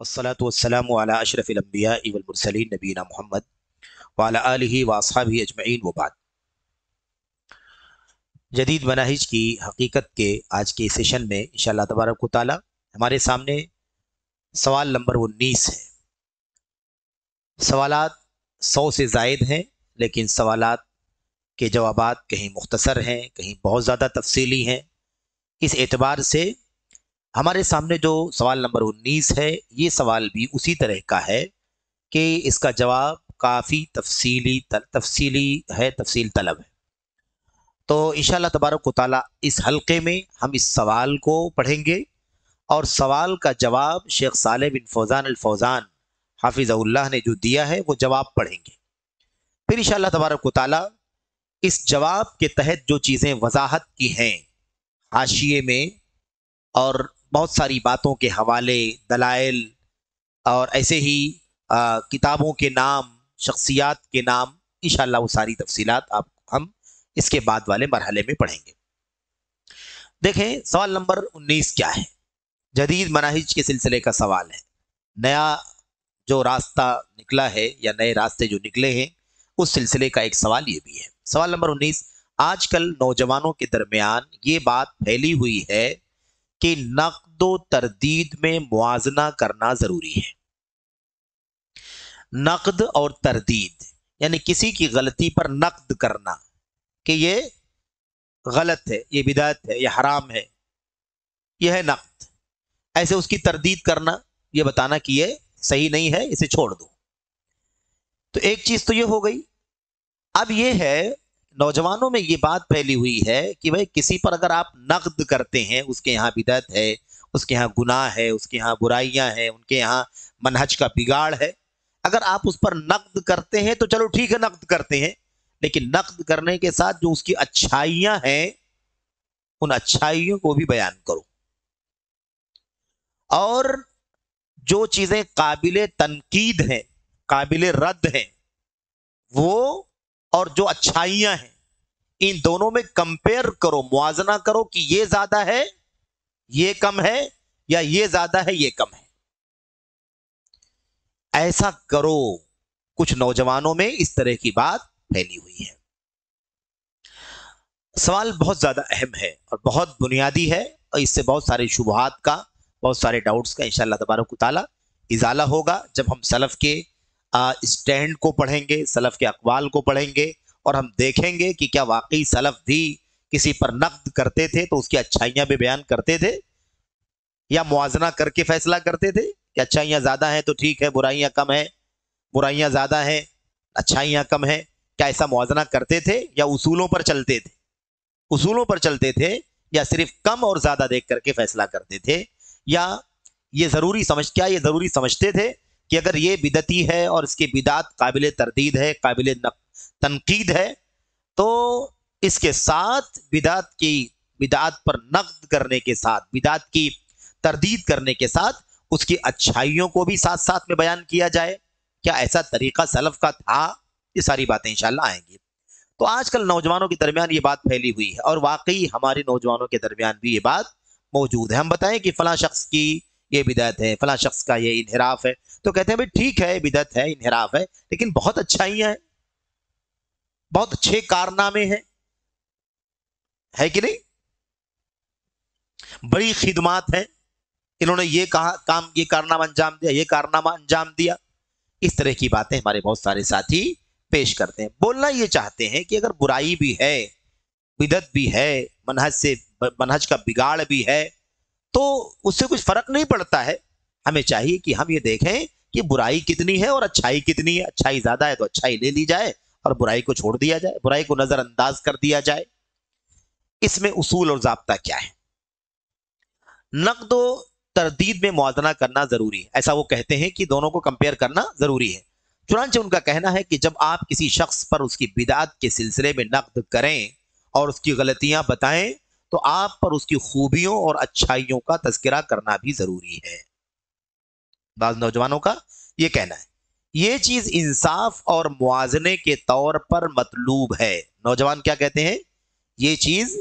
वस्सलातु वस्सलामु अला अशरफिल अंबियाइ वल मुरसलीन नबीना मुहम्मद व अला आलिहि व अस्हाबिहि अजमईन व बाद। जदीद मनाहिज की हकीकत के आज के सेशन में इंशाअल्लाह तबारक व तआला हमारे सामने सवाल नंबर 19 है। सवालात 100 से ज़ायद हैं, लेकिन सवालात के जवाबात कहीं मुख्तसर हैं, कहीं बहुत ज़्यादा तफसीली हैं। इस एतबार से हमारे सामने जो सवाल नंबर 19 है, ये सवाल भी उसी तरह का है कि इसका जवाब काफ़ी तफसीली है, तफसील तलब है। तो इंशाअल्लाह तबारक व तआला इस हल्के में हम इस सवाल को पढ़ेंगे और सवाल का जवाब शेख सालेह बिन फौजान अल फौजान हाफिज़हुल्लाह ने जो दिया है वो जवाब पढ़ेंगे। फिर इंशाअल्लाह तबारक व तआला इस जवाब के तहत जो चीज़ें वजाहत की हैं हाशिए में, और बहुत सारी बातों के हवाले, दलाइल और ऐसे ही किताबों के नाम, शख्सियात के नाम, इंशाअल्लाह वो सारी तफसीलात आप हम इसके बाद वाले मरहले में पढ़ेंगे। देखें सवाल नंबर 19 क्या है। जदीद मनाहिज के सिलसिले का सवाल है। नया जो रास्ता निकला है या नए रास्ते जो निकले हैं उस सिलसिले का एक सवाल ये भी है। सवाल नंबर 19, आजकल नौजवानों के दरमियान ये बात फैली हुई है कि नक़्द तरदीद में मुआजना करना जरूरी है। नक़्द और तरदीद यानी किसी की गलती पर नक़्द करना कि ये गलत है, ये बिदात है, ये हराम है, ये है नक़्द। ऐसे उसकी तरदीद करना, ये बताना कि ये सही नहीं है, इसे छोड़ दो। तो एक चीज तो ये हो गई। अब ये है नौजवानों में ये बात फैली हुई है कि भाई किसी पर अगर आप नक़्द करते हैं, उसके यहाँ बिदअत है, उसके यहाँ गुनाह है, उसके यहाँ बुराइयां हैं, उनके यहाँ मनहज का बिगाड़ है, अगर आप उस पर नक़्द करते हैं तो चलो ठीक है, नक़्द करते हैं, लेकिन नक़्द करने के साथ जो उसकी अच्छाइयां हैं उन अच्छाइयों को भी बयान करो। और जो चीजें काबिले तनकीद हैं, काबिले रद्द हैं, वो और जो अच्छाइयां हैं इन दोनों में कंपेयर करो, मुआजना करो कि ये ज्यादा है, ये कम है, या ये ज्यादा है, ये कम है। ऐसा करो। कुछ नौजवानों में इस तरह की बात फैली हुई है। सवाल बहुत ज्यादा अहम है और बहुत बुनियादी है, और इससे बहुत सारे शुबहात का, बहुत सारे डाउट्स का इंशाअल्लाह तबारक व तआला इजाला होगा जब हम सलफ के स्टैंड को पढ़ेंगे, सलफ के अक़वाल को पढ़ेंगे, और हम देखेंगे कि क्या वाकई सलफ भी किसी पर नक़्द करते थे तो उसकी अच्छाइयां भी बयान करते थे, या मुआजना करके फैसला करते थे कि अच्छाइयां ज्यादा हैं तो ठीक है, बुराइयां कम है, बुराइयां ज्यादा हैं, अच्छाइयां कम है। क्या ऐसा मुआजना करते थे या उसूलों पर चलते थे? उसूलों पर चलते थे या सिर्फ कम और ज्यादा देख करके फैसला करते थे? या ये जरूरी समझते थे कि अगर ये बिदती है और इसके बिदात काबिल तरदीद है, काबिल तनकीद है, तो इसके साथ बिदात पर नक़्द करने के साथ, बिदात की तरदीद करने के साथ उसकी अच्छाइयों को भी साथ साथ में बयान किया जाए? क्या ऐसा तरीका सलफ का था? ये सारी बातें इंशाअल्लाह आएंगी। तो आजकल नौजवानों के दरमियान ये बात फैली हुई है, और वाकई हमारे नौजवानों के दरमियान भी ये बात मौजूद है। हम बताएं कि फला शख्स की ये बिदअत है, फला शख्स का ये इन्हिराफ है, तो कहते हैं भाई ठीक है, बिदअत है, इन्हिराफ है, लेकिन बहुत अच्छाइयां हैं, बहुत अच्छे कारनामे हैं, है कि नहीं? बड़ी खिदमात हैं, इन्होंने ये कहा काम, ये कारनामा अंजाम दिया, ये कारनामा अंजाम दिया। इस तरह की बातें हमारे बहुत सारे साथी पेश करते हैं। बोलना ये चाहते हैं कि अगर बुराई भी है, बिदअत भी है, मनहज का बिगाड़ भी है, तो उससे कुछ फर्क नहीं पड़ता है। हमें चाहिए कि हम ये देखें कि बुराई कितनी है और अच्छाई कितनी है। अच्छाई ज्यादा है तो अच्छाई ले ली जाए और बुराई को छोड़ दिया जाए, बुराई को नजरअंदाज कर दिया जाए। इसमें उसूल और ज़ाब्ता क्या है? नक़्द तरदीद में मुआजना करना जरूरी है, ऐसा वो कहते हैं कि दोनों को कंपेयर करना जरूरी है। चुनांचे उनका कहना है कि जब आप किसी शख्स पर उसकी बिदात के सिलसिले में नक़्द करें और उसकी गलतियां बताएं, तो आप पर उसकी खूबियों और अच्छाइयों का तज़किरा करना भी जरूरी है। बाज़ नौजवानों का ये कहना है, ये चीज इंसाफ और मुआवजे के तौर पर मतलूब है। नौजवान क्या कहते हैं? ये चीज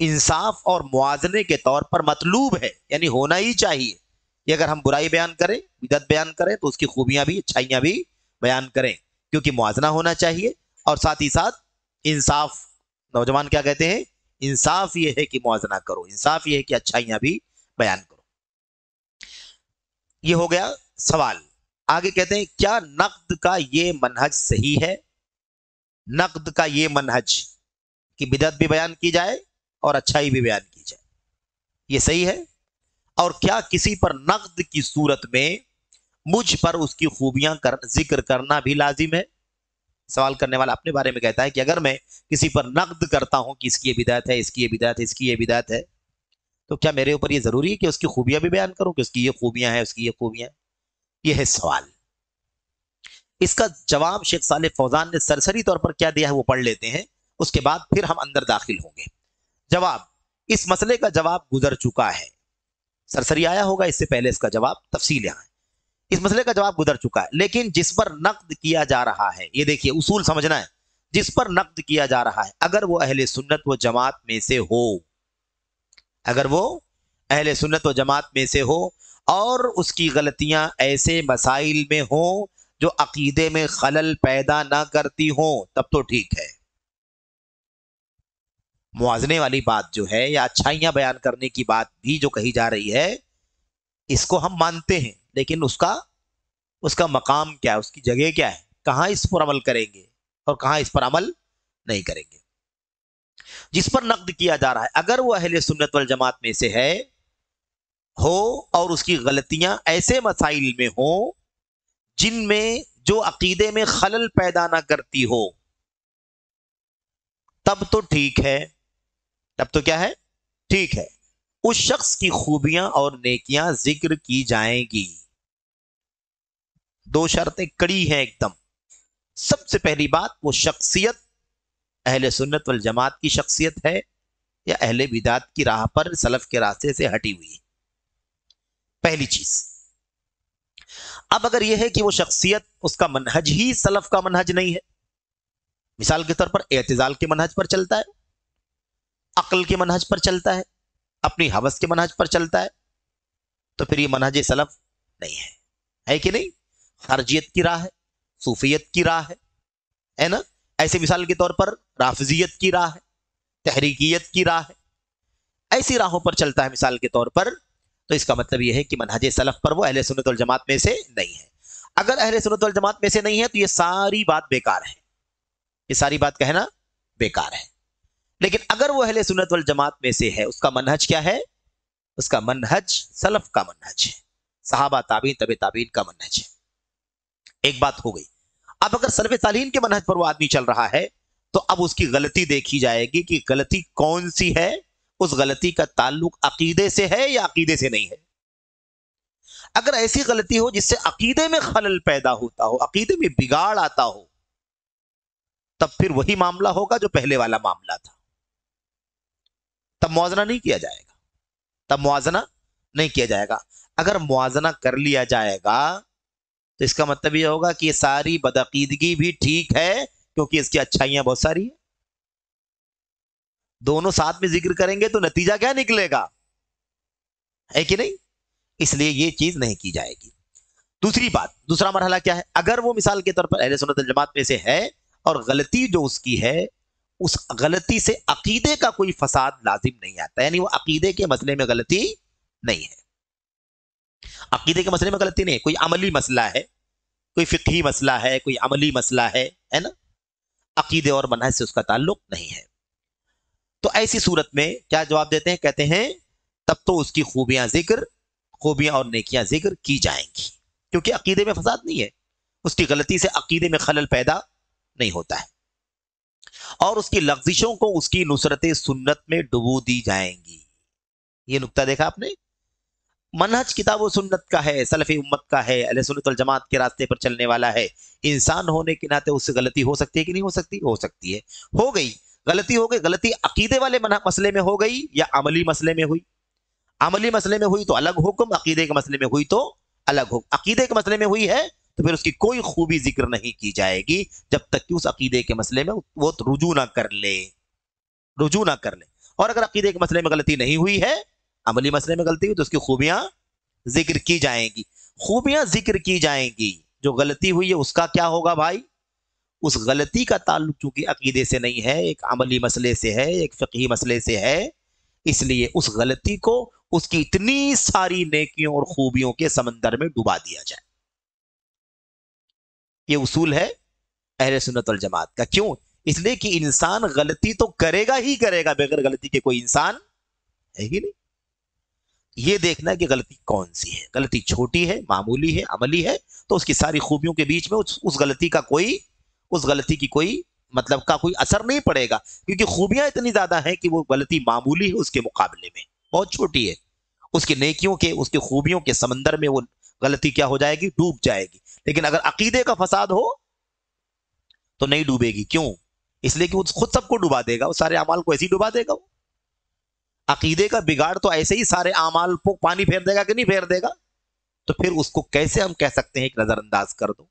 इंसाफ और मुआवजे के तौर पर मतलूब है, यानी होना ही चाहिए। ये अगर हम बुराई बयान करें, बिदअत बयान करें, तो उसकी खूबियां भी अच्छाइयां भी बयान करें, क्योंकि मुआजना होना चाहिए। और साथ ही साथ इंसाफ, नौजवान क्या कहते हैं, इंसाफ ये है कि मुआजना करो, इंसाफ ये है कि अच्छाइयां भी बयान करो। ये हो गया सवाल। आगे कहते हैं क्या नक्द का ये मनहज सही है? नक्द का ये मनहज कि बिदअत भी बयान की जाए और अच्छाई भी बयान की जाए, ये सही है? और क्या किसी पर नक्द की सूरत में मुझ पर उसकी खूबियां जिक्र करना भी लाजिम है? सवाल करने वाला अपने बारे में कहता है कि अगर मैं किसी पर नक्द करता हूं कि इसकी ये बिदअत है, इसकी ये बिदअत है, इसकी ये बिदअत है, तो क्या मेरे ऊपर ये जरूरी है कि उसकी खूबियां भी बयान करूं कि उसकी ये खूबियां हैं, उसकी ये खूबियां? ये है सवाल। इसका जवाब शेख सालेह फौजान ने सरसरी तौर पर क्या दिया है वो पढ़ लेते हैं, उसके बाद फिर हम अंदर दाखिल होंगे। जवाब, इस मसले का जवाब गुजर चुका है। सरसरी आया होगा, इससे पहले इसका जवाब तफसील यहां है। इस मसले का जवाब गुजर चुका है, लेकिन जिस पर नक्द किया जा रहा है, ये देखिए उसूल समझना है, जिस पर नक्द किया जा रहा है अगर वो अहले सुन्नत व जमात में से हो, अगर वो अहले सुन्नत व जमात में से हो और उसकी गलतियां ऐसे मसाइल में हो जो अकीदे में खलल पैदा ना करती हो, तब तो ठीक है। मुआजने वाली बात जो है या अच्छाइयां बयान करने की बात भी जो कही जा रही है, इसको हम मानते हैं, लेकिन उसका उसका मकाम क्या है, उसकी जगह क्या है, कहां इस पर अमल करेंगे और कहां इस पर अमल नहीं करेंगे। जिस पर नक्द किया जा रहा है अगर वो अहले सुन्नत वल जमात में से है हो और उसकी गलतियां ऐसे मसाइल में हो जिनमें जो अकीदे में खलल पैदा ना करती हो, तब तो ठीक है। तब तो क्या है, ठीक है। उस शख्स की खूबियां और नेकियां जिक्र की जाएंगी। दो शर्तें कड़ी हैं एकदम। सबसे पहली बात, वो शख्सियत अहले सुन्नत वल जमात की शख्सियत है या अहले बिदात की राह पर सलफ के रास्ते से हटी हुई है, पहली चीज। अब अगर यह है कि वो शख्सियत, उसका मनहज ही सलफ का मनहज नहीं है, मिसाल के तौर पर एतजाल के मनहज पर चलता है, अक्ल के मनहज पर चलता है, अपनी हवस के मनहज पर चलता है, तो फिर ये मनहज सलफ नहीं है कि नहीं? खारजियत की राह है, सूफियत की राह है ना? ऐसे मिसाल के तौर पर राफजियत की राह है, तहरीकियत की राह है, ऐसी राहों पर चलता है मिसाल के तौर पर, तो इसका मतलब यह है कि मनहज सलफ पर वो अहले सुन्नत वल जमात में से नहीं है। अगर अहले सुन्नत वल जमात में से नहीं है तो ये सारी बात बेकार है, ये सारी बात कहना बेकार है। लेकिन अगर वो अहले सुन्नत वल जमात में से है, उसका मनहज क्या है? उसका मनहज सलफ का मनहज है, सहाबा ताबीन तबे ताबीन का मनहज है। एक बात हो गई। अब अगर सलफ़े सालीन के मनहज पर वो आदमी चल रहा है, तो अब उसकी गलती देखी जाएगी कि गलती कौन सी है, उस गलती का ताल्लुक अकीदे से है या अकीदे से नहीं है। अगर ऐसी गलती हो जिससे अकीदे में खलल पैदा होता हो, अकीदे में बिगाड़ आता हो, तब फिर वही मामला होगा जो पहले वाला मामला था, तब मुआवजा नहीं किया जाएगा, तब मुआवजा नहीं किया जाएगा। अगर मुआवजा कर लिया जाएगा तो इसका मतलब यह होगा कि ये सारी बदअकीदगी भी ठीक है, क्योंकि इसकी अच्छाइयां बहुत सारी है। दोनों साथ में जिक्र करेंगे तो नतीजा क्या निकलेगा, है कि नहीं? इसलिए ये चीज नहीं की जाएगी। दूसरी बात, दूसरा मरहला क्या है? अगर वो मिसाल के तौर पर अहले सुन्नत वल जमात में से है और गलती जो उसकी है, उस गलती से अकीदे का कोई फसाद लाजिम नहीं आता, यानी वो अकीदे के मसले में गलती नहीं है, अकीदे के मसले में गलती नहीं है, कोई अमली मसला है, कोई फिक्ही मसला है, कोई अमली मसला है ना? अकीदे और मनहज से उसका ताल्लुक नहीं है। तो ऐसी सूरत में क्या जवाब देते हैं? कहते हैं तब तो उसकी खूबियां और नेकियां जिक्र की जाएंगी, क्योंकि अकीदे में फसाद नहीं है, उसकी गलती से अकीदे में खलल पैदा नहीं होता है, और उसकी लफ्जिशों को उसकी नुसरत सुन्नत में डुबो दी जाएंगी। ये नुक्ता देखा आपने? मनहज किताब व सुन्नत का है, सलफ़ी उम्मत का है, अहले सुन्नत वल जमात के रास्ते पर चलने वाला है। इंसान होने के नाते उससे गलती हो सकती है कि नहीं हो सकती? हो सकती है। हो गई, गलती हो गई। गलती अकीदे वाले मसले में हो गई या अमली मसले में हुई? अमली मसले में हुई तो अलग हुक्म, अकीदे के मसले में हुई तो अलग हुक्म। अकीदे के मसले में हुई है तो फिर उसकी कोई खूबी जिक्र नहीं की जाएगी जब तक कि उस अकीदे के मसले में वो रुजू ना कर ले, रुजू ना कर ले। और अगर अकीदे के मसले में गलती नहीं हुई है, अमली मसले में गलती हुई, तो उसकी खूबियां ذکر کی جائیں گی، خوبیاں ذکر کی جائیں گی. جو غلطی ہوئی ہے اس کا کیا ہوگا بھائی؟ اس غلطی کا تعلق چونکہ عقیدے سے نہیں ہے، ایک عملی مسئلے سے ہے، ایک فقہی مسئلے سے ہے، اس لیے اس غلطی کو اس کی اتنی ساری نیکیوں اور خوبیوں کے سمندر میں ڈبا دیا جائے. یہ اصول ہے اہل سنت والجماعت کا. کیوں؟ اس لیے کہ انسان غلطی تو کرے گا ہی کرے گا، بغیر غلطی کے کوئی انسان ہے ہی نہیں. یہ دیکھنا ہے کہ غلطی کون سی ہے. غلطی چھوٹی ہے، معمولی ہے، عملی ہے، تو اس کی ساری خوبیوں کے بیچ میں اس غلطی کی کوئی مطلب کا کوئی اثر نہیں پڑے گا، کیونکہ خوبیاں اتنی زیادہ ہیں کہ وہ غلطی معمولی ہے اس کے مقابلے میں، بہت چھوٹی ہے. اس کی نیکیوں کے، اس کی خوبیوں کے سمندر میں وہ غلطی کیا ہو جائے گی؟ ڈوب جائے گی. لیکن اگر عقیدے کا فساد ہو تو نہیں ڈوبے گی. کیوں؟ اس لیے کہ وہ خود سب کو ڈبا دے گا، وہ سارے اعمال کو ایسے ہی ڈبا دے گا. وہ عقیدے کا بگاڑ تو ایسے ہی سارے اعمال کو پانی پھیر دے گا کہ نہیں پھیر دے گا؟ تو پھر اس کو کیسے ہم کہہ سکتے ہیں کہ نظر انداز کر دو؟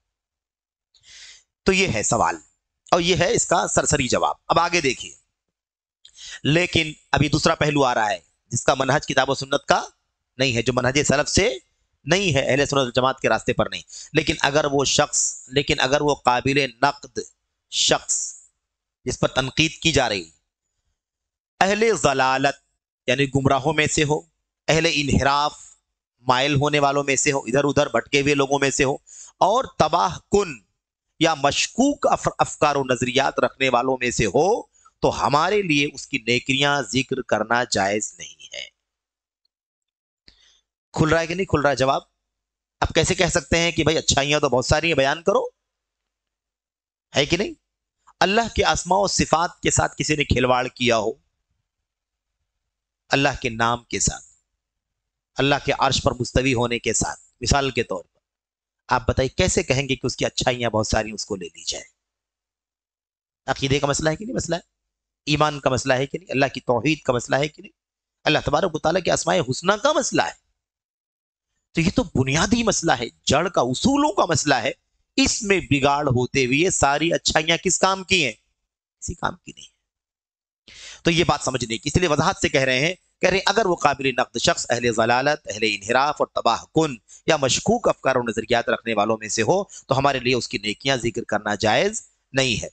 تو یہ ہے سوال، اور یہ ہے اس کا سرسری جواب. اب آگے دیکھیے. لیکن ابھی دوسرا پہلو آ رہا ہے جس کا منہج کتاب و سنت کا نہیں ہے، جو منہج سلف سے نہیں ہے، اہل سنت جماعت کے راستے پر نہیں. لیکن اگر وہ قابل نقد شخص جس پر تنقید کی جا رہی اہل ضلالت یعنی گمراہوں میں سے ہو، اہل انحراف مائل ہونے والوں میں سے ہو، ادھر ادھر بھٹکے ہوئے لوگوں میں سے ہو، اور تباہ کن یا مشکوک افکار و نظریات رکھنے والوں میں سے ہو، تو ہمارے لیے اس کی نیکیاں ذکر کرنا جائز نہیں ہے. کھل رہا ہے کہ نہیں کھل رہا ہے جواب؟ اب کیسے کہہ سکتے ہیں کہ بھائی اچھائیاں تو بہت ساری ہیں، بیان کرو، ہے کہ نہیں؟ اللہ کے اسماء و صفات کے ساتھ کسی نے کھلواڑ کیا ہو، اللہ کے نام کے ساتھ، اللہ کے عرش پر مستوی ہونے کے ساتھ، مثال کے طور پر آپ بتائیے کیسے کہیں گے کہ اس کی اچھائیاں بہت ساری اس کو لے لی جائے؟ عقیدے کا مسئلہ ہے کہ نہیں مسئلہ ہے؟ ایمان کا مسئلہ ہے کہ نہیں؟ اللہ کی توحید کا مسئلہ ہے کہ نہیں؟ اللہ تبارک و تعالیٰ کے اسماء حسنہ کا مسئلہ ہے. تو یہ تو بنیادی مسئلہ ہے، جڑ کا، اصولوں کا مسئلہ ہے. اس میں بگاڑ ہوتے ہوئے ساری اچھائیاں کس کام کی ہیں؟ کسی کام کی نہیں. تو یہ بات سمجھنے کی، اس لیے وضاحت سے کہہ رہے ہیں اگر وہ قابل نقد شخص اہل ضلالت، اہل انحراف اور تباہ کن یا مشکوک افکار و نظریات رکھنے والوں میں سے ہو تو ہمارے لیے اس کی نیکیاں ذکر کرنا جائز نہیں ہے.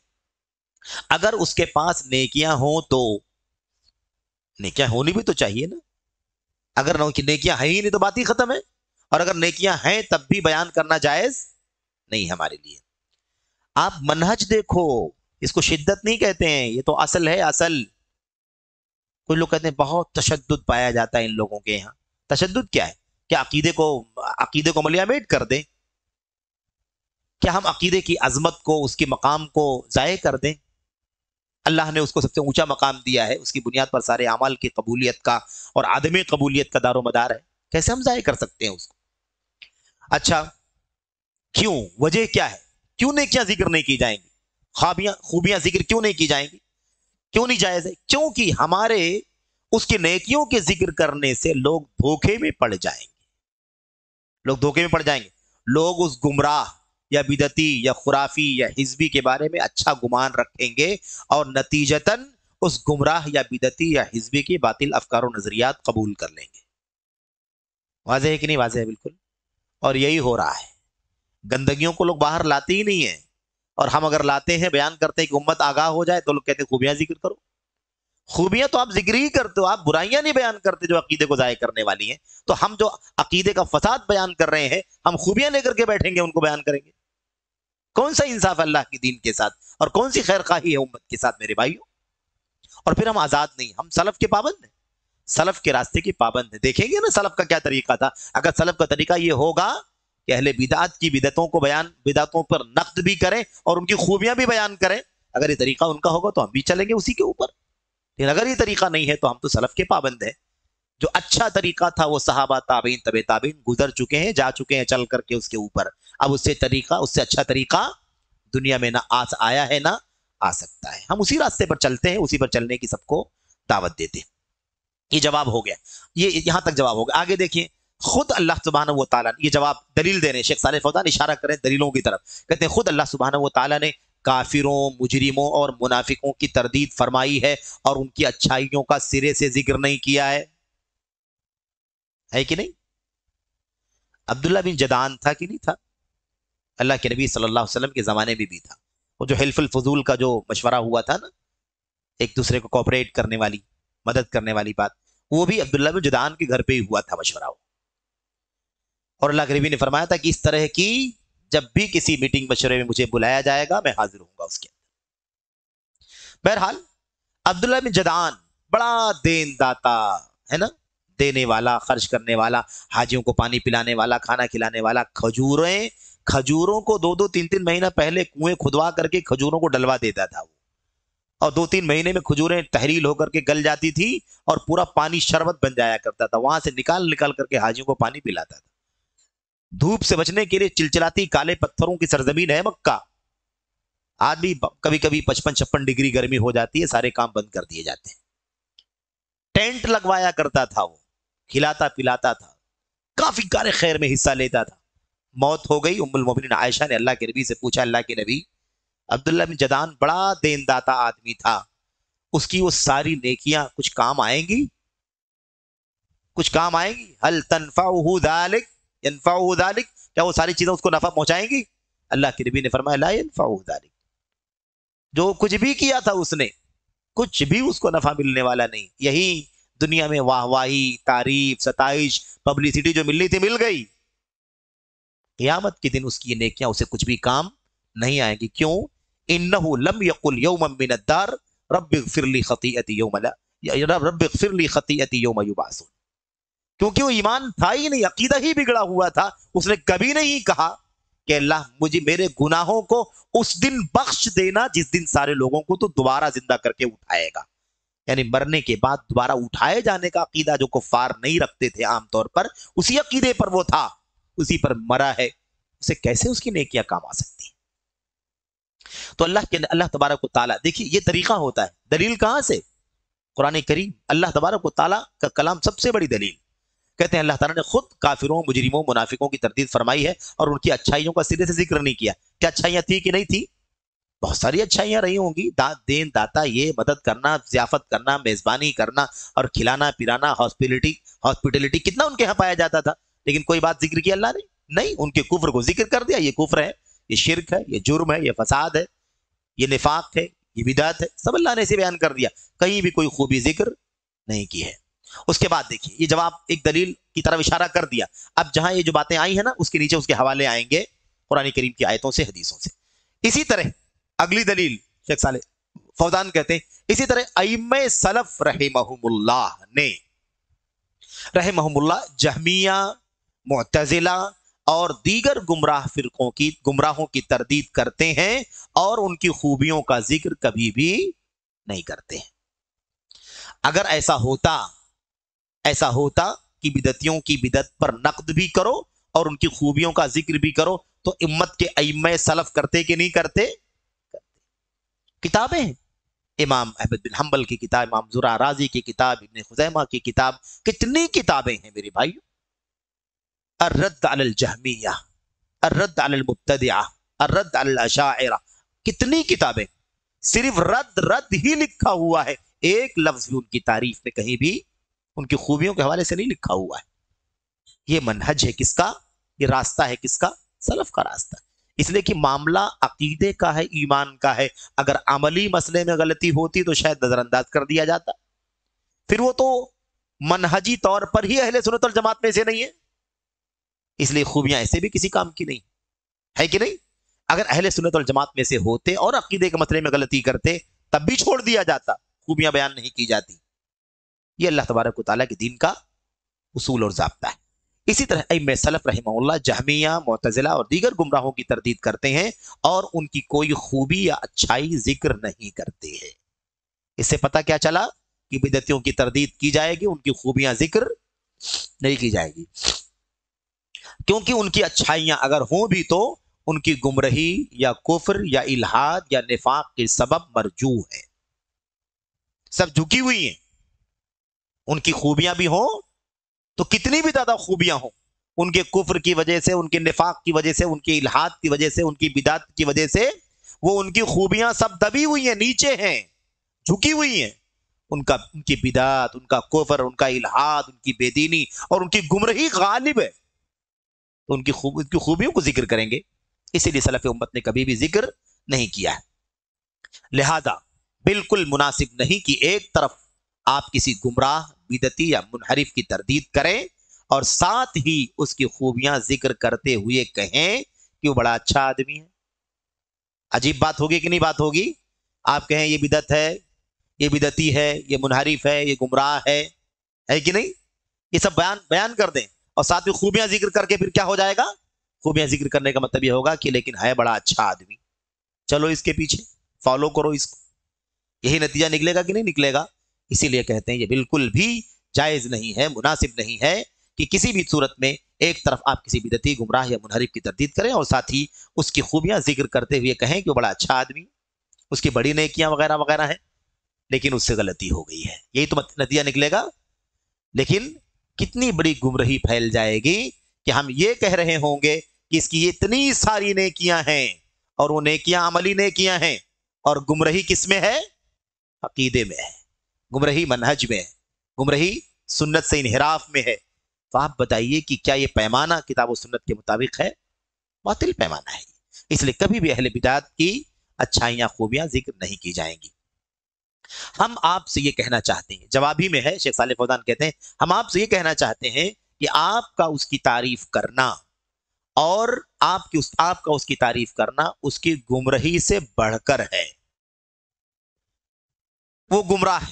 اگر اس کے پاس نیکیاں ہوں تو نیکیاں ہونی بھی تو چاہیے نا. اگر نیکیاں ہیں ہی نہیں تو بات ہی ختم ہے. اور اگر نیکیاں ہیں تب بھی بیان کرنا جائز نہیں ہمارے لیے. آپ منہج دیکھو، اس کو شدت نہیں کہتے ہیں، یہ تو اصل ہے. اصل کچھ لوگ کہتے ہیں بہت تشدد پایا جاتا ہے ان لوگوں کے یہاں. تشدد کیا ہے؟ کیا عقیدے کو ملیامیٹ کر دیں؟ کیا ہم عقیدے کی عظمت کو، اس کی مقام کو ضائع کر دیں؟ اللہ نے اس کو سب سے اونچا مقام دیا ہے، اس کی بنیاد پر سارے اعمال کی قبولیت کا اور عدم قبولیت کا دار و مدار ہے. کیسے ہم ضائع کر سکتے ہیں اس کو؟ اچھا کیوں؟ وجہ کیا ہے؟ کیوں نیکیاں ذکر نہیں کی جائیں گی؟ خوبیاں ذکر کیوں نہیں کی جائیں گی؟ کیوں نہیں جائز ہے؟ کیونکہ ہمارے اس کی نیکیوں کے ذکر کرنے سے لوگ دھوکے میں پڑ جائیں گے. لوگ اس گمراہ یا بدعتی یا خرافی یا حزبی کے بارے میں اچھا گمان رکھیں گے اور نتیجتاً اس گمراہ یا بدعتی یا حزبی کی باطل افکار و نظریات قبول کر لیں گے. واضح ہے کہ نہیں واضح ہے؟ بالکل. اور یہی ہو رہا ہے. گندگیوں کو لوگ باہر لاتے ہی نہیں ہیں، اور ہم اگر لاتے ہیں، بیان کرتے ہیں کہ امت آگاہ ہو جائے، تو لوگ کہتے ہیں خوبیاں ذکر کرو. خوبیاں تو آپ ذکر ہی کرتے ہو، آپ برائیاں نہیں بیان کرتے جو عقیدے کو ضائع کرنے والی ہیں. تو ہم جو عقیدے کا فساد بیان کر رہے ہیں، ہم خوبیاں لے کر کے بیٹھیں گے، ان کو بیان کریں گے. کون سا انصاف اللہ کی دین کے ساتھ، اور کون سی خیر خواہی ہے امت کے ساتھ میرے بھائیوں؟ اور پھر ہم آزاد نہیں، ہم سلف کے پابند ہیں، سلف کے راستے کی پابند ہیں. دیکھیں گے نا سلف کا کیا طریقہ تھا. اگر سلف کا طریقہ یہ ہوگا کہ اہل بدعت کی بدعتوں پر نقد بھی کریں اور ان کی خوبیاں بھی بیان کریں، اگر یہ طریقہ ان کا ہوگا تو ہم بھی چلیں گے اسی کے اوپر. لیکن اگر یہ طریقہ نہیں ہے تو ہم تو سلف کے پابند ہیں. جو اچھا طریقہ تھا وہ صحابہ، تابعین، طبع تابعین گزر چکے ہیں، جا چکے ہیں چل کر کے اس کے اوپر. اب اس سے اچھا طریقہ دنیا میں نہ آیا ہے نہ آ سکتا ہے. ہم اسی راستے پر چلتے ہیں، اسی پر چلنے کی سب کو دعوت دیتے ہیں. یہ جواب ہو گیا، یہ یہاں تک جواب ہو گیا. آگے دیکھیں، خود اللہ سبحانہ و تعالیٰ نے یہ جواب دلیل دے رہے ہیں. شیخ صالح فوزان اشارہ کریں دلیلوں کی طرف، کہتے ہیں خود اللہ سبحانہ و تعالیٰ نے کافروں، مجرموں اور منافقوں کی تردید فرمائی ہے اور ان کی اچھائیوں کا سرے سے ذکر نہیں کیا ہے کہ نہیں؟ عبداللہ بن جدعان تھا کہ نہیں تھا؟ اللہ کے نبی صلی اللہ علیہ وسلم کے زمانے میں بھی تھا. وہ جو حلف الفضول کا جو مشورہ ہوا تھا نا، ایک دوسرے کو کوپریٹ کرنے والی، مدد کرنے والی بات، وہ بھی عبداللہ بن جدعان کے گھر پہ ہی ہوا تھا مشورہ. اور اللہ کے نبی نے فرمایا تھا کہ اس طرح کی جب بھی کسی میٹنگ مشورے میں مجھے بلایا جائے گا میں حاضر ہوں گا اس کے اندر. بہرحال عبداللہ بن جدعان بڑا دین داتا ہے نا، دینے والا، خرچ کرنے والا، حاجیوں کو پانی پلانے والا، کھانا کھلانے والا. کھجوروں کو 2-2 3 مہینہ پہلے کنویں کھدوا کر کے کھجوروں کو ڈلوا دیتا تھا وہ، اور 2-3 مہینے میں کھجوریں تحلیل ہو کر کے گل جاتی تھی اور پورا پانی شربت بن جایا کرتا تھا. وہاں سے نکال کر کے حاجیوں کو پانی پلاتا تھا. دھوپ سے بچنے کے لیے چلچلاتی کالے پتھروں کی سرزمین ہے مکہ. آج بھی کبھی کبھی 55-56 ڈگری گرمی ہو جاتی ہے، سارے کام بند کر دیے جاتے ہیں. ٹینٹ لگوایا کرتا تھا وہ، کھلاتا پلاتا تھا، کافی کار خیر میں حصہ لیتا تھا. موت ہو گئی. ام المومنین عائشہ نے اللہ کے نبی سے پوچھا، اللہ کے نبی، عبداللہ بن جدعان بڑا دین داتا آدمی تھا، اس کی وہ ساری نیکیاں کچھ کام آئیں گی؟ کچھ کام آئیں گی؟ هل تنفعه ذلك ينفعه ذلك، کیا وہ ساری چیزیں اس کو نفع پہنچائیں گی؟ اللہ کے نبی نے فرمایا لا ينفعه ذلك، جو کچھ بھی کیا تھا اس نے کچھ بھی اس کو نفع ملنے والا نہیں. یہی دنیا میں واہ واہی، تعریف، ستائش، پبلسٹی جو ملنی تھی مل گئی. قیامت کے دن اس کی یہ نیکیاں اسے کچھ بھی کام نہیں آئیں گی. کیوں؟ انه لم يقل يوما من الدار رب اغفر لي خطيئتي يوم لا رب اغفر لي خطيئتي يوم يبعثون. کیونکہ وہ ایمان تھا ہی نہیں، عقیدہ ہی بگڑا ہوا تھا. اس نے کبھی نہیں کہا کہ اللہ مجھے میرے گناہوں کو اس دن بخش دینا جس دن سارے لوگوں کو تو دوبارہ زندہ کر کے اٹھائے گا. یعنی مرنے کے بعد دوبارہ اٹھائے جانے کا عقیدہ جو کفار نہیں رکھتے تھے عام طور پر، اسی عقیدے پر وہ تھا، اسی پر مرا ہے. اسے کیسے اس کی نیکیاں کام آ سکتی ہیں؟ تو اللہ تبارک و تعالیٰ، دیکھیے یہ طریقہ ہوتا ہے. دلیل کہاں سے؟ قرآن کریم. اللہ تبارک و تعالیٰ کا کلام سب سے بڑی دلیل. کہتے ہیں اللہ تعالیٰ نے خود کافروں، مجرموں، منافقوں کی تردید فرمائی ہے اور ان کی اچھائیوں کا سرے سے ذکر نہیں کیا. کیا اچھائیاں تھی کہ نہیں تھی؟ بہت ساری اچھائیاں رہی ہوں گی. دین داتا، یہ مدد کرنا، ضیافت کرنا، میزبانی کرنا اور کھلانا پلانا، ہاسپٹلٹی کتنا ان کے یہاں پایا جاتا تھا. لیکن کوئی بات ذکر کی اللہ نے نہیں. ان کے کفر کو ذکر کر دیا. یہ کفر ہے، یہ شرک ہے، یہ جرم ہے، یہ فساد ہے، یہ نفاق ہے، یہ بدعت ہے. سب اللہ نے اسے بیان کر دیا. کہیں بھی کوئی خوبی ذکر نہیں کی ہے. اس کے بعد دیکھیے یہ جواب ایک دلیل کی طرف اشارہ کر دیا. اب جہاں یہ جو باتیں آئی ہیں نا، اس کے نیچے اس کے حوالے آئیں گے قرآن کریم کی آیتوں سے، حدیثوں سے. اسی طرح اگلی دلیل شیخ صالح فوزان کہتے ہیں اسی طرح ائمہ سلف رحمہم اللہ جہمیہ، معتزلہ اور دیگر گمراہوں کی تردید کرتے ہیں اور ان کی خوبیوں کا ذکر کبھی بھی نہیں کرتے ہیں. اگر ایسا ہوتا کہ بدعتیوں کی بدعت پر نقد بھی کرو اور ان کی خوبیوں کا ذکر بھی کرو تو امت کے ائمہ سلف کرتے کہ نہیں کرتے؟ کتابیں ہیں، امام احمد بن حنبل کی کتاب، امام زرع رازی کی کتاب، ابن خزیمہ کی کتاب، کتنی کتابیں ہیں میرے بھائی. الرد علی الجہمیہ، الرد علی المبتدعہ، الرد علی الاشاعرہ، کتنی کتابیں. صرف رد ہی لکھا ہوا ہے، ایک لفظ بھی ان کی تعریف میں کہیں بھی ان کی خوبیوں کے حوالے سے نہیں لکھا ہوا ہے. یہ منہج ہے کس کا؟ یہ راستہ ہے کس کا؟ سلف کا راستہ. اس لیے کہ معاملہ عقیدے کا ہے، ایمان کا ہے. اگر عملی مسئلے میں غلطی ہوتی تو شاید نظر انداز کر دیا جاتا. پھر وہ تو منہجی طور پر ہی اہل سنت والجماعت میں سے نہیں ہے. اس لیے خوبیاں ایسے بھی کسی کام کی نہیں ہے کہ نہیں. اگر اہل سنت والجماعت میں سے ہوتے اور عقیدے کے مسئلے میں غلطی کرتے تب بھی چھوڑ دیا جاتا، خوبیاں بیان نہیں کی جاتی. یہ اللہ تبارک و تعالیٰ کے دین کا اصول اور ضابطہ ہے. اسی طرح ائمہ سلف رحمہ اللہ جہمیہ، معتزلہ اور دیگر گمراہوں کی تردید کرتے ہیں اور ان کی کوئی خوبی یا اچھائی ذکر نہیں کرتے ہیں. اس سے پتہ کیا چلا کہ بدعتیوں کی تردید کی جائے گی، ان کی خوبیاں ذکر نہیں کی جائے گی، کیونکہ ان کی اچھائیاں اگر ہوں بھی تو ان کی گمراہی یا کفر یا الحاد یا نفاق کے سبب مرجوع ہے، سب جھکی ہوئی ہیں. ان کی خوبیاں بھی ہوں تو کتنی بھی زیادہ خوبیاں ہوں، ان کے کفر کی وجہ سے، ان کے نفاق کی وجہ سے، ان کی الحاد کی وجہ سے، ان کی بدعت کی وجہ سے وہ ان کی خوبیاں سب دبی ہوئی ہیں، نیچے ہیں، جھکی ہوئی ہیں. ان کی بدعت، ان کا کفر، ان کا الحاد، ان کی بے دینی اور ان کی گمراہی غالب ہے. تو उनकी खूबियों को जिक्र करेंगे, इसीलिए सलफ उम्मत ने कभी भी जिक्र नहीं किया है। लिहाजा बिल्कुल मुनासिब नहीं कि एक तरफ आप किसी गुमराह, बिदती या मुनहरिफ की तरदीद करें और साथ ही उसकी खूबियां जिक्र करते हुए कहें कि वो बड़ा अच्छा आदमी है। अजीब बात होगी कि नहीं बात होगी? आप कहें ये बिदत है, ये बिदती है, ये मुनहरिफ है, ये गुमराह है कि नहीं? ये सब बयान बयान कर दें और साथ में खूबियां जिक्र करके फिर क्या हो जाएगा? खूबियां जिक्र करने का मतलब ये होगा कि लेकिन है बड़ा अच्छा आदमी, चलो इसके पीछे, फॉलो करो इसको। यही नतीजा निकलेगा कि नहीं निकलेगा? इसीलिए कहते हैं ये बिल्कुल भी जायज नहीं है, मुनासिब नहीं है कि किसी भी सूरत में एक तरफ आप किसी बिदती, गुमराह या मुनहरिफ की तरदीद करें और साथ ही उसकी खूबियां जिक्र करते हुए कहें कि वो बड़ा अच्छा आदमी, उसकी बड़ी नेकियां वगैरह वगैरह है, लेकिन उससे गलती हो गई है। यही तो नतीजा निकलेगा। लेकिन कितनी बड़ी गुमराही फैल जाएगी कि हम ये कह रहे होंगे कि इसकी इतनी सारी नेकियां हैं और वो नेकियां अमली नेकियां हैं, और गुमराही किस में है? अकीदे में है, गुमराही मनहज में है, गुमराही सुन्नत से इनहिराफ में है। तो आप बताइए कि क्या ये पैमाना किताब और सुन्नत के मुताबिक है? बातिल पैमाना है। इसलिए कभी भी अहले बिदात की अच्छाइयां, खूबियां जिक्र नहीं की जाएंगी। हम आपसे ये कहना चाहते हैं, जवाबी में है शेख सालेह फौजान कहते हैं, हम आपसे ये कहना चाहते हैं कि आपका उसकी तारीफ करना और आपका उसकी तारीफ करना उसकी गुमराही से बढ़कर है। वो गुमराह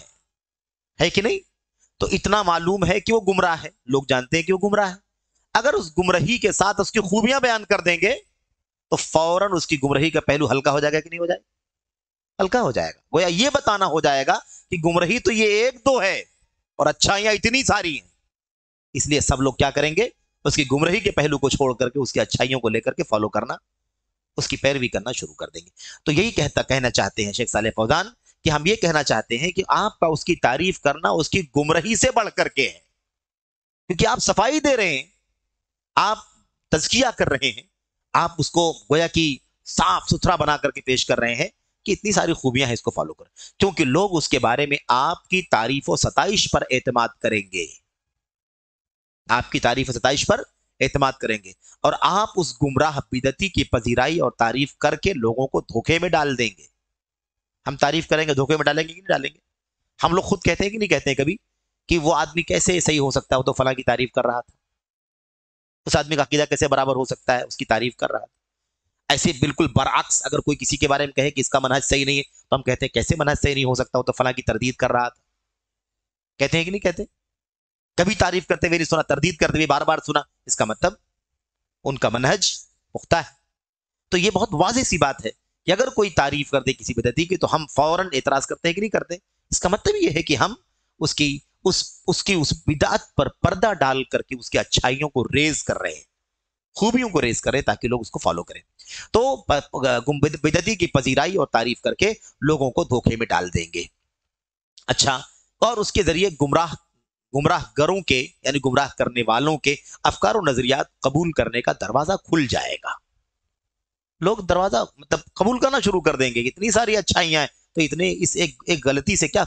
है कि नहीं? तो इतना मालूम है कि वो गुमराह है, लोग जानते हैं कि वो गुमराह है। अगर उस गुमराही के साथ उसकी खूबियां बयान कर देंगे तो फौरन उसकी गुमराही का पहलू हल्का हो जाएगा कि नहीं हो जाएगा? हल्का हो जाएगा। गोया ये बताना हो जाएगा कि गुमराही तो ये एक दो है और अच्छाइयां इतनी सारी हैं। इसलिए सब लोग क्या करेंगे? उसकी गुमराही के पहलू को छोड़ करके उसकी अच्छाइयों को लेकर के फॉलो करना, उसकी पैरवी करना शुरू कर देंगे। तो यही कहना चाहते हैं शेख सालेह फौजान कि हम ये कहना चाहते हैं कि आपका उसकी तारीफ करना उसकी गुमराही से बढ़ करके है, क्योंकि आप सफाई दे रहे हैं, आप तज़किया कर रहे हैं, आप उसको गोया कि साफ सुथरा बना करके पेश कर रहे हैं कि इतनी सारी खूबियां हैं, इसको फॉलो करें। क्योंकि लोग उसके बारे में आपकी तारीफ और सताइश पर एतमाद करेंगे, आपकी तारीफ और सताइश पर एतमाद करेंगे, और आप उस गुमराह बिदती की पजीराई और तारीफ करके लोगों को धोखे में डाल देंगे। हम तारीफ करेंगे, धोखे में डालेंगे कि नहीं डालेंगे? हम लोग खुद कहते हैं कि नहीं कहते हैं कभी कि वो आदमी कैसे सही हो सकता है, वो तो फला की तारीफ कर रहा था, उस आदमी का अकीदा कैसे बराबर हो सकता है, उसकी तारीफ कर रहा था। ऐसे बिल्कुल बरअक्स अगर कोई किसी के बारे में कहे कि इसका मनहज सही नहीं है, तो हम कहते हैं कैसे मनहज सही नहीं हो सकता, वो तो फला की तरदीद कर रहा था। कहते हैं कि नहीं कहते? कभी तारीफ करते हुए नहीं सुना, तरदीद करते हुए बार बार सुना, इसका मतलब उनका मनहज पुख्ता है। तो ये बहुत वाज़ेह सी बात है कि अगर कोई तारीफ कर दे किसी बिदअती की तो हम फौरन एतराज करते हैं कि नहीं करते? इसका मतलब ये है कि हम उसकी उस बिदअत पर पर्दा डाल करके उसकी अच्छाइयों को रेज कर रहे हैं, खूबियों को रेज कर रहे हैं, ताकि लोग उसको फॉलो करें। तो बिदअती की पजीराई और तारीफ करके लोगों को धोखे में डाल देंगे। अच्छा, और उसके जरिए गुमराह गरों के यानी गुमराह करने वालों के अफकार और नजरियात कबूल करने का दरवाजा खुल जाएगा। लोग दरवाजा मतलब कबूल करना शुरू कर देंगे। इतनी सारी अच्छाइयां हैं तो इतने इस एक गलती से क्या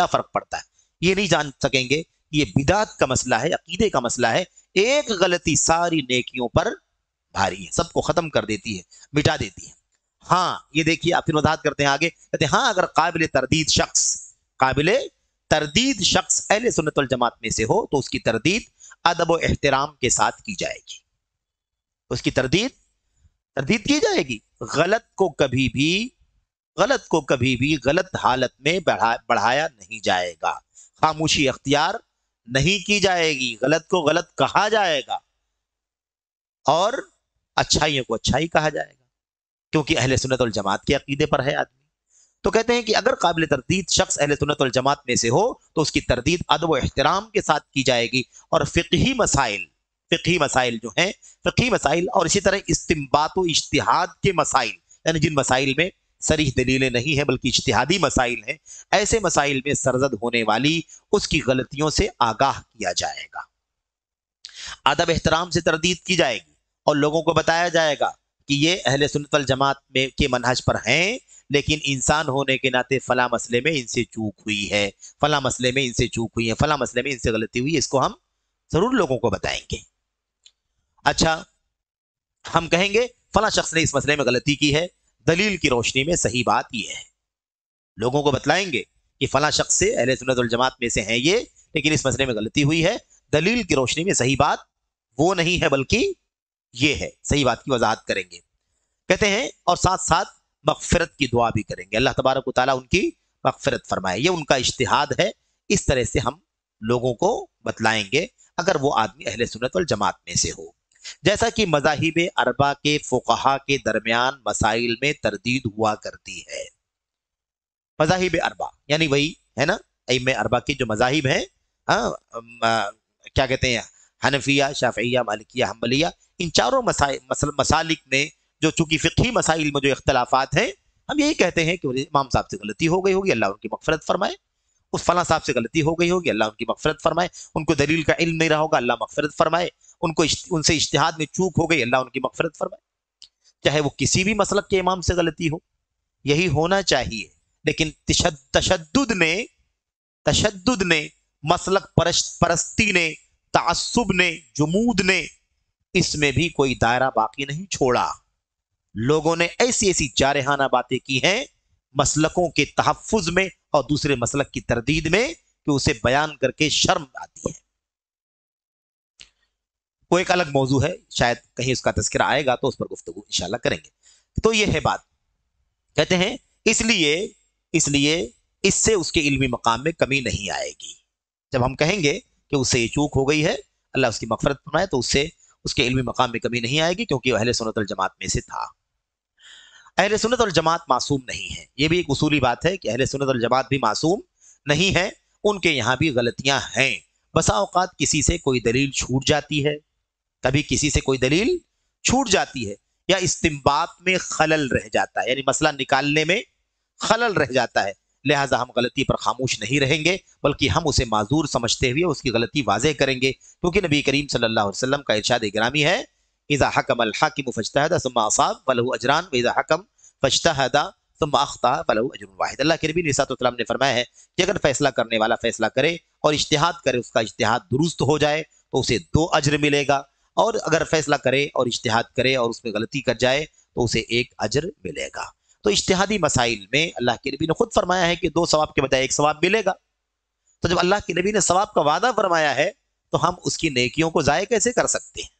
फर्क पड़ता है? ये नहीं जान सकेंगे ये बिदात का मसला है, अकीदे का मसला है। एक गलती सारी नेकियों पर भारी है, सबको खत्म कर देती है, मिटा देती है। हाँ, ये देखिए, आप फिर वजाहत करते हैं आगे, कहते हैं हाँ, अगर काबिल तरदीद शख्स अहले सुन्नत वल जमात में से हो तो उसकी तरदीद अदब और एहतराम के साथ की जाएगी, उसकी तरदीद की जाएगी। गलत को कभी भी गलत हालत में बढ़ाया नहीं जाएगा, खामोशी अख्तियार नहीं की जाएगी, गलत को गलत कहा जाएगा और अच्छाइयों को अच्छाई कहा जाएगा, क्योंकि अहले सुन्नत वल जमात के अकीदे पर है आदमी। तो कहते हैं कि अगर काबिल तरदीद शख्स अहले सुन्नत वल जमात में से हो तो उसकी तरदीद अदब व एहतराम के साथ की जाएगी, और फिqही मसाइल जो हैं, फिqही मसाइल और इसी तरह इस्तिंबात व इज्तिहाद के मसाइल, यानी जिन मसाइल में सरीह दलीलें नहीं है बल्कि इज्तिहादी मसाइल हैं, ऐसे मसाइल में सरजद होने वाली उसकी गलतियों से आगाह किया जाएगा। अदब एहतराम से तरदीद की जाएगी और लोगों को बताया जाएगा कि ये अहले सुन्नत वल जमात में के मनहज पर हैं, लेकिन इंसान होने के नाते फला मसले में इनसे चूक हुई है, फला मसले में इनसे चूक हुई है, फला मसले में इनसे गलती हुई है, इसको हम जरूर लोगों को बताएंगे। अच्छा, हम कहेंगे फला शख्स ने इस मसले में गलती की है, दलील की रोशनी में सही बात यह है। लोगों को बतलाएंगे कि फला शख्स से अहले सुन्नत वल जमात में से हैं ये, लेकिन इस मसले में गलती हुई है, दलील की रोशनी में सही बात वो नहीं है बल्कि ये है, सही बात की वजाहत करेंगे। कहते हैं और साथ साथ मगफिरत की दुआ भी करेंगे, अल्लाह तबारक व तआला उनकी मगफिरत फरमाए। ये उनका इज्तिहाद है, इस तरह से हम लोगों को बतलाएंगे अगर वो आदमी अहले सुन्नत वल जमात में से हो। जैसा कि मज़ाहिब अरबा के फुक़हा के दरमियान मसाइल में तरदीद हुआ करती है। मज़ाहिब अरबा यानी वही है ना, इमाम अरबा के जो मज़ाहिब हैं, क्या कहते हैं, हनफिया, शाफिया, मालिकिया, हम्बलिया, इन चारों मसालिक में जो चूंकि फ़िक़ही मसाइल में जो इख्तलाफात हैं, हम यही कहते हैं कि इमाम साहब से गलती हो गई होगी, अल्लाह उनकी मग़फ़िरत फरमाए। उस फला साहब से गलती हो गई होगी, अल्लाह उनकी मग़फ़िरत फरमाए। उनको दलील का इल्म नहीं रहा होगा, अल्लाह मग़फ़िरत फरमाए। उनको उनसे इज्तिहाद में चूक हो गई, अल्लाह उनकी मग़फ़िरत फरमाए। चाहे वो किसी भी मसलक के इमाम से गलती हो, यही होना चाहिए। लेकिन तशद्दुद ने, मसलक परस्ती ने, तासुब ने, जुमूद ने, इसमें भी कोई दायरा बाकी नहीं छोड़ा। लोगों ने ऐसी ऐसी जारहाना बातें की हैं मसलकों के तहफ़्फ़ुज़ में और दूसरे मसलक की तरदीद में कि उसे बयान करके शर्म आती है। वो एक अलग मौजू है, शायद कहीं उसका तज़किरा आएगा तो उस पर गुफ्तगू इंशाल्लाह करेंगे। तो ये है बात। कहते हैं इसलिए इससे उसके इल्मी मकाम में कमी नहीं आएगी। जब हम कहेंगे कि उससे ये चूक हो गई है, अल्लाह उसकी मग़फ़िरत फरमाए, तो उससे उसके इल्मी मकाम में कमी नहीं आएगी, क्योंकि वह अहले सुन्नत वल जमात में से था। अहले सुन्नत वल जमात मासूम नहीं है, ये भी एक उसूली बात है कि अहले सुन्नत वल जमात भी मासूम नहीं है, उनके यहाँ भी गलतियां हैं। बसा औकात किसी से कोई दलील छूट जाती है, कभी किसी से कोई दलील छूट जाती है, या इस्तिंबात में खलल रह जाता है, यानी मसला निकालने में खलल रह जाता है। लिहाजा हम गलती पर खामोश नहीं रहेंगे, बल्कि हम उसे माजूर समझते हुए उसकी गलती वाज़ेह करेंगे, क्योंकि नबी करीम सल्लल्लाहु अलैहि वसल्लम का इरशाद गिरामी है, इज़ा हकमल हाकिमु फज्तहद सुम्मा असाब फलहु अजरान व इज़ा हकम फज्तहद सुम्मा अख्ता फलहु अजरुन वाहिद। अल्लाह के नबी सल्लल्लाहु ने फरमाया है कि अगर फैसला करने वाला फैसला करे और इज्तिहाद करे, उसका इज्तिहाद दुरुस्त हो जाए तो उसे 2 अजर मिलेगा, और अगर फैसला करे और इज्तिहाद करे और उसमें गलती कर जाए तो उसे 1 अजर मिलेगा। तो इज्तिहादी मसाइल में अल्लाह के नबी ने खुद फरमाया है कि 2 सवाब के बजाय 1 सवाब मिलेगा। तो जब अल्लाह के नबी ने सवाब का वादा फरमाया है तो हम उसकी नेकियों को ज़ाय कैसे कर सकते हैं?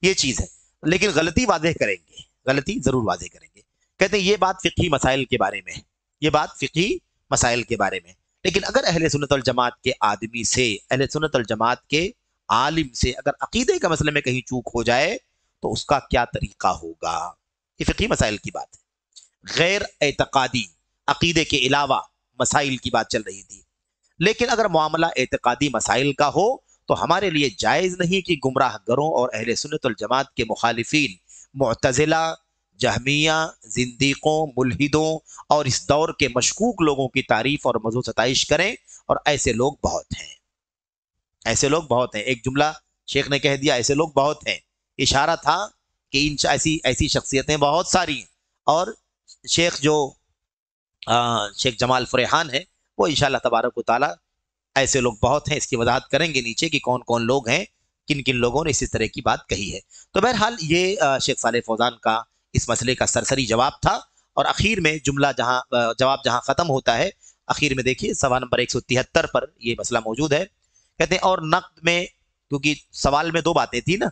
ये चीज़ है। लेकिन गलती वाज़ेह करेंगे, गलती ज़रूर वाज़ेह करेंगे। कहते हैं ये बात फ़िक़ही मसाइल के बारे में, ये बात फ़िक़ही मसाइल के बारे में। लेकिन अगर अहले सुन्नत वल जमात के आदमी से, अहले सुन्नत वल जमात के आलिम से अगर अकीदे के मसले में कहीं चूक हो जाए तो उसका क्या तरीका होगा? ये फ़िक़ही मसाइल की बात है। गैर एतकादी अकीदे के अलावा मसाइल की बात चल रही थी। लेकिन अगर मामला एतकादी मसाइल का हो तो हमारे लिए जायज़ नहीं कि गुमराह गरों और अहले सुन्नत वल जमात के मुखालिफिन, मुअतज़िला, जहमिया, जिंदीकों, मुल्हिदों और इस दौर के मशकूक लोगों की तारीफ और मज़ो सताइश करें, और ऐसे लोग बहुत हैं, ऐसे लोग बहुत हैं। एक जुमला शेख ने कह दिया, ऐसे लोग बहुत हैं, इशारा था कि इन ऐसी ऐसी शख्सियतें बहुत सारी हैं। और शेख जो शेख जमाल फरेहान है, वो इंशाअल्लाह तबारक व तआला ऐसे लोग बहुत हैं, इसकी वजाहत करेंगे नीचे कि कौन कौन लोग हैं, किन किन लोगों ने इस तरह की बात कही है। तो बहरहाल ये शेख सालेह फौजान का इस मसले का सरसरी जवाब था। और आखिर में जुमला जवाब जहां ख़त्म होता है, आखिर में देखिए सवाल नंबर 173 पर ये मसला मौजूद है। कहते हैं और नक़्द में, क्योंकि सवाल में 2 बातें थी ना,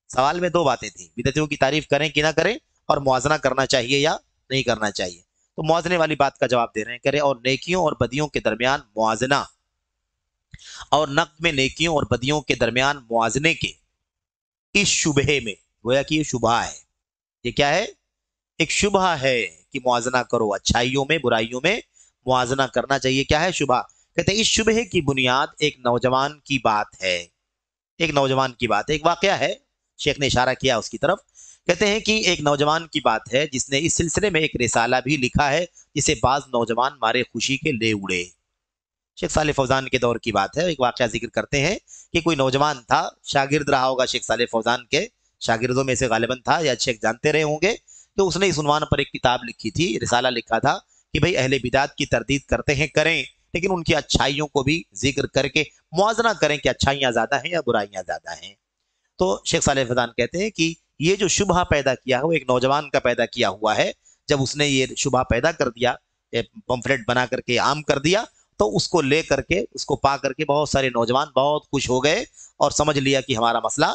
सवाल में 2 बातें थी, बिदअतियों की तारीफ करें कि ना करें, और मुआज़ना करना चाहिए या नहीं करना चाहिए। तो मुआज़ने वाली बात का जवाब दे रहे हैं, कह रहे और नेकियों और बदियों के दरमियान मुआज़ना, और नक़्द में नेकियों और बदियों के दरमियान मुआज़ने के इस शुबहे में, गोया कि ये शुबहा है, ये क्या है? एक शुबहा है कि मुआज़ना करो, अच्छाइयों में बुराइयों में मुआज़ना करना चाहिए। क्या है शुबहा? कहते हैं इस शुबहे की बुनियाद एक नौजवान की बात है, एक नौजवान की बात है, एक वाक़या है, शेख ने इशारा किया उसकी तरफ। कहते हैं कि एक नौजवान की बात है जिसने इस सिलसिले में एक रिसाला भी लिखा है, जिसे बाज़ नौजवान मारे खुशी के ले उड़े। शेख सालेह फौजान के दौर की बात है। एक वाक़या जिक्र करते हैं कि कोई नौजवान था, शागिर्द रहा होगा शेख सालेह फौजान के, शागिर्दों में से गालिबन था, या शेख जानते रहे होंगे। तो उसने इस उन्वान पर एक किताब लिखी थी, रिसाला लिखा था कि भाई अहले बिदात की तरदीद करते हैं करें, लेकिन उनकी अच्छाइयों को भी जिक्र करके मुआज़ना करें कि अच्छाइयाँ ज़्यादा हैं या बुराइयाँ ज़्यादा हैं। तो शेख सालेह फौजान कहते हैं कि ये जो शुबहा पैदा किया है वो एक नौजवान का पैदा किया हुआ है। जब उसने ये शुबहा पैदा कर दिया, पम्फलेट बना करके आम कर दिया, तो उसको ले करके, उसको पा करके बहुत सारे नौजवान बहुत खुश हो गए और समझ लिया कि हमारा मसला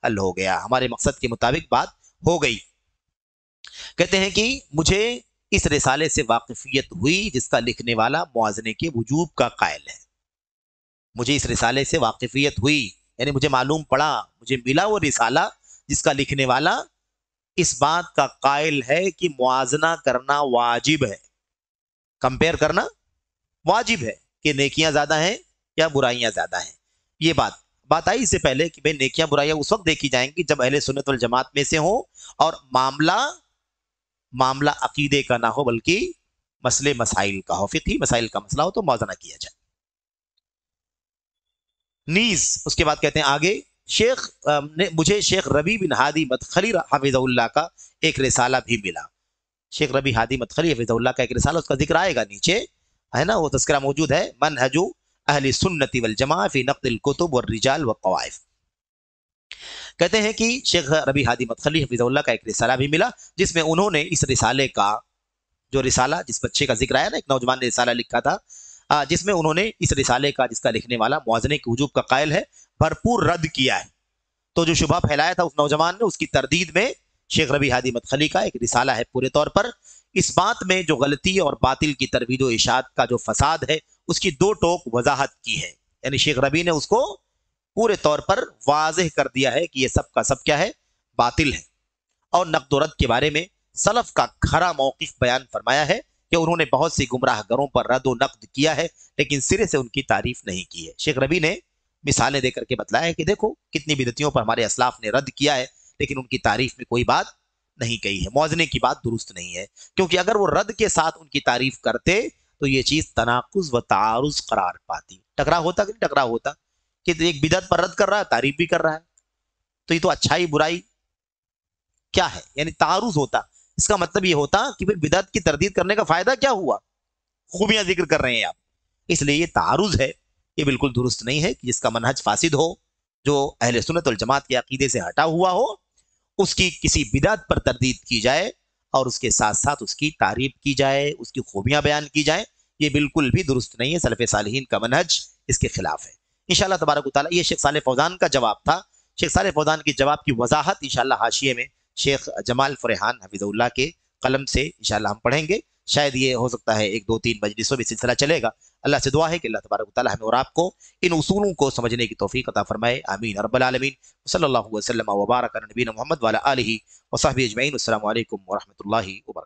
हल हो गया, हमारे मकसद के मुताबिक बात हो गई। कहते हैं कि मुझे इस रिसाले से वाकिफियत हुई जिसका लिखने वाला मुआज़ने के वजूब का कायल है। मुझे इस रिसाले से वाकिफियत हुई, यानी मुझे मालूम पड़ा, मुझे मिला वो रिसाला जिसका लिखने वाला इस बात का कायल है कि मुआजना करना वाजिब है, कंपेयर करना वाजिब है कि नेकियां ज्यादा हैं या बुराइयां ज्यादा हैं। ये बात आई इससे पहले कि भाई नेकियां बुराइयां उस वक्त देखी जाएंगी जब अहले सुन्नत वल जमात में से हो और मामला अकीदे का ना हो बल्कि मसले मसाइल का हो, फिक़ही मसाइल का मसला हो तो मौज़ना किया जाए। नीज उसके बाद कहते हैं आगे, मुझे शेख रबी बिन हादी मदखली हफिज़हुल्लाह का एक रिसाला भी मिला। शेख रबी हादी मदखली हफिज़हुल्लाह का एक रिसाला, उसका जिक्र आएगा नीचे, है ना, वो तज़किरा मौजूद है, मनहजु अहले सुन्नति वल जमाअह फी नक़्दिल कुतुब व रिजाल व क़वाइफ। कहते हैं कि शेख रबी हादी मदखली हफिज़हुल्लाह का एक रिसाला भी मिला जिसमें उन्होंने इस रिसाले का, जो रिसाला जिस बच्चे का जिक्र आया ना, एक नौजवान ने रिसाला लिखा था, जिसमें उन्होंने इस रिसाले का जिसका लिखने वाला मुआज़ने के वजूब का कायल है भरपूर रद्द किया है। तो जो शुबहा फैलाया था उस नौजवान ने, उसकी तरदीद में शेख रबी हादी मदखली का एक रिसाला है पूरे तौर पर। इस बात में जो गलती और बातिल की तरवीद व इशाअत का जो फसाद है उसकी दो टोक वजाहत की है, यानी शेख रबी ने उसको पूरे तौर पर वाज़ेह कर दिया है कि ये सब का सब क्या है, बातिल है। और नक़्द व रद्द के बारे में सलफ का खरा मौक़िफ़ बयान फरमाया है कि उन्होंने बहुत सी गुमराह गरों पर रद्द व नक़्द किया है लेकिन सिरे से उनकी तारीफ नहीं की है। शेख रबी ने मिसालें देकर के बतलाया है कि देखो कितनी बिदतियों पर हमारे असलाफ ने रद्द किया है लेकिन उनकी तारीफ में कोई बात नहीं कही है, मौज़ने की बात दुरुस्त नहीं है, क्योंकि अगर वो रद्द के साथ उनकी तारीफ करते तो ये चीज़ तनाकुज़ व तारुज़ करार पाती। टकराव होता कि नहीं टकराव होता कि एक बिदअत पर रद्द कर रहा है, तारीफ भी कर रहा है, तो ये तो अच्छाई बुराई क्या है, यानी तारुज़ होता। इसका मतलब ये होता कि फिर बिदअत की तरदीद करने का फायदा क्या हुआ, खूबियां जिक्र कर रहे हैं आप, इसलिए ये तारुज़ है, ये बिल्कुल दुरुस्त नहीं है कि जिसका मनहज फासिद हो, जो अहले सुन्नत वल जमात के अकीदे से हटा हुआ हो, उसकी किसी बिदअत पर तरदीद की जाए और उसके साथ साथ उसकी तारीफ की जाए, उसकी खूबियां बयान की जाए, ये बिल्कुल भी दुरुस्त नहीं है। सलफ़े सालिहीन का मनहज इसके खिलाफ है। इंशाअल्लाह तबारक व तआला ये शेख सालेह फौजान का जवाब था। शेख सालेह फौजान के जवाब की वजाहत इंशाअल्लाह हाशिये में शेख जमाल फरेहान हफिज़हुल्लाह के कलम से इंशाअल्लाह हम पढ़ेंगे। शायद ये हो सकता है 1 2 3 मजलिसों में सिलसिला चलेगा। अल्लाह से दुआ है कि अल्लाह तबारक व तआला हमें और आपको इन उसूलों को समझने की तौफीक अता फरमाए। आमीन या रब्बल आलमीन। सल्लल्लाहु वसल्लम व बारक अला नबीना मुहम्मद व अला आलिहि व सहबिहि अजमईन। अस्सलामु अलैकुम व रहमतुल्लाहि व बरकातुहू।